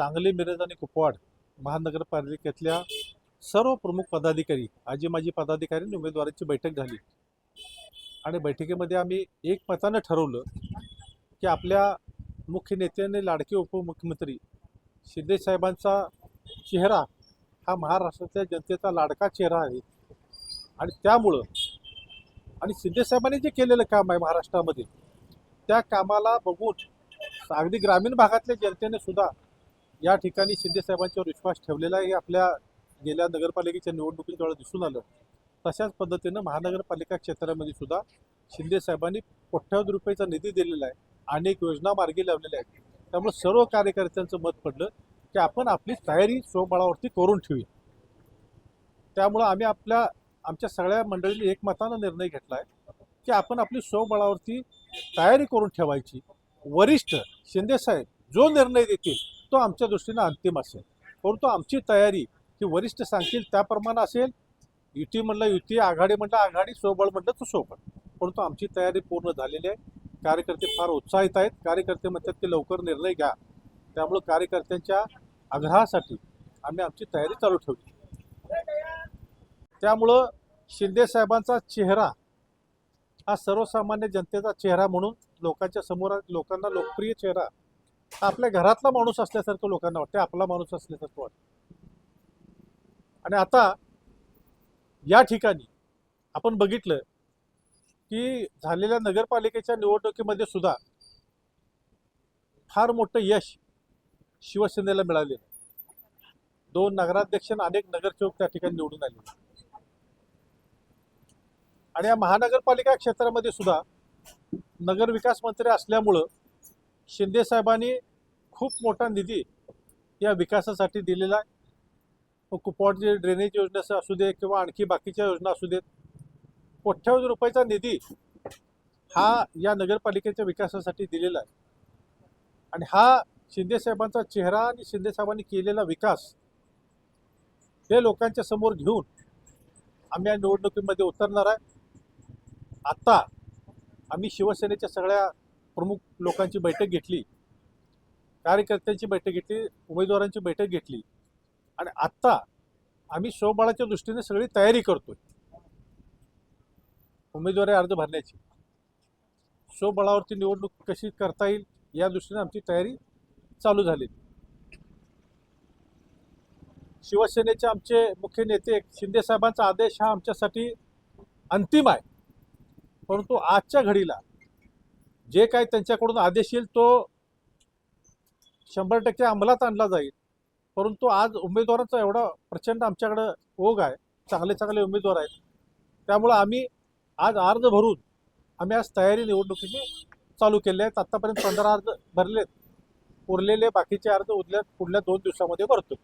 सांगली, मिरज आणि कुपवाड महानगरपालिकेतल्या सर्व प्रमुख पदाधिकारी, आजी माजी पदाधिकारी आणि उमेदवारांची बैठक झाली आणि बैठकीमध्ये आम्ही एकमतानं ठरवलं की आपल्या मुख्य नेते आणि लाडके उपमुख्यमंत्री शिंदे साहेबांचा चेहरा हा महाराष्ट्रातल्या जनतेचा लाडका चेहरा आहे आणि त्यामुळं आणि शिंदे साहेबांनी जे केलेलं काम आहे महाराष्ट्रामध्ये त्या कामाला बघून अगदी ग्रामीण भागातल्या जनतेने सुद्धा या ठिकाणी शिंदे साहेबांच्यावर विश्वास ठेवलेला आहे. आपल्या गेल्या नगरपालिकेच्या निवडणुकीच्या वेळेला दिसून आलं. तशाच पद्धतीनं महानगरपालिका क्षेत्रामध्ये सुद्धा शिंदे साहेबांनी कोट्यावधी रुपयाचा निधी दिलेला आहे, अनेक योजना मार्गी लावलेल्या आहेत. त्यामुळे सर्व कार्यकर्त्यांचं मत पडलं की आपण आपली तयारी स्वबळावरती करून ठेवूया. त्यामुळं आम्ही आमच्या सगळ्या मंडळींनी एकमतानं निर्णय घेतला आहे की आपण आपली स्वबळावरती तयारी करून ठेवायची. वरिष्ठ शिंदे साहेब जो निर्णय देतील तो आमच्या दृष्टीनं अंतिम असेल, परंतु आमची तयारी ही वरिष्ठ सांगतील त्याप्रमाणे असेल. युती म्हणलं युती, आघाडी म्हणलं आघाडी, स्वबळ म्हणलं तर स्वबळ, परंतु आमची तयारी पूर्ण झालेली आहे. कार्यकर्ते फार उत्साहित आहेत. कार्यकर्ते म्हणतात की लवकर निर्णय घ्या. त्यामुळे कार्यकर्त्यांच्या आग्रहासाठी आम्ही आमची तयारी चालू ठेवली. त्यामुळं शिंदे साहेबांचा चेहरा हा सर्वसामान्य जनतेचा चेहरा म्हणून लोकांच्या समोर, लोकांना लोकप्रिय चेहरा हा आपल्या घरातला माणूस असल्यासारखं लोकांना वाटते, आपला माणूस असल्यासारखं वाटतं. आणि आता या ठिकाणी आपण बघितलं की झालेल्या नगरपालिकेच्या निवडणुकीमध्ये सुद्धा फार मोठं यश शिवसेनेला मिळाले. 2 नगराध्यक्ष आणि अनेक नगरसेवक त्या ठिकाणी निवडून आले. आणि या महानगरपालिका क्षेत्रामध्ये सुद्धा नगरविकास मंत्री असल्यामुळं शिंदे साहेबांनी खूप मोठा निधी या विकासासाठी दिलेला आहे. कुपवाडची ड्रेनेज योजना असू दे किंवा आणखी बाकीच्या योजना असू देत, कोट्यावधी रुपयाचा निधी हा या नगरपालिकेच्या विकासासाठी दिलेला आहे. आणि हा शिंदे साहेबांचा चेहरा आणि शिंदे साहेबांनी केलेला विकास हे लोकांच्या समोर घेऊन आम्ही या निवडणुकीमध्ये उतरणार आहे. आता आम्ही शिवसेनेच्या सगळ्या प्रमुख लोकांची बैठक घेतली, कार्यकर्त्यांची बैठक घेतली, उमेदवारांची बैठक घेतली आणि आत्ता आम्ही स्वबळाच्या दृष्टीने सगळी तयारी करतोय. उमेदवारी अर्ज भरण्याची, स्वबळावरती निवडणूक कशी करता येईल या दृष्टीने आमची तयारी चालू झाली. शिवसेनेचे आमचे मुख्य नेते शिंदे साहेबांचा आदेश हा आमच्यासाठी अंतिम आहे, परंतु आजच्या घडीला जे काही त्यांच्याकडून आदेश येईल तो 100% अंमलात आणला जाईल. परंतु आज उमेदवारांचा एवढा प्रचंड आमच्याकडं ओघ आहे, चांगले चांगले उमेदवार आहेत. त्यामुळं आम्ही आज अर्ज भरून आम्ही आज तयारी निवडणुकीची चालू केली आहेत. आत्तापर्यंत 15 अर्ज भरलेत, उरलेले बाकीचे अर्ज पुढल्या 2 दिवसामध्ये भरतो.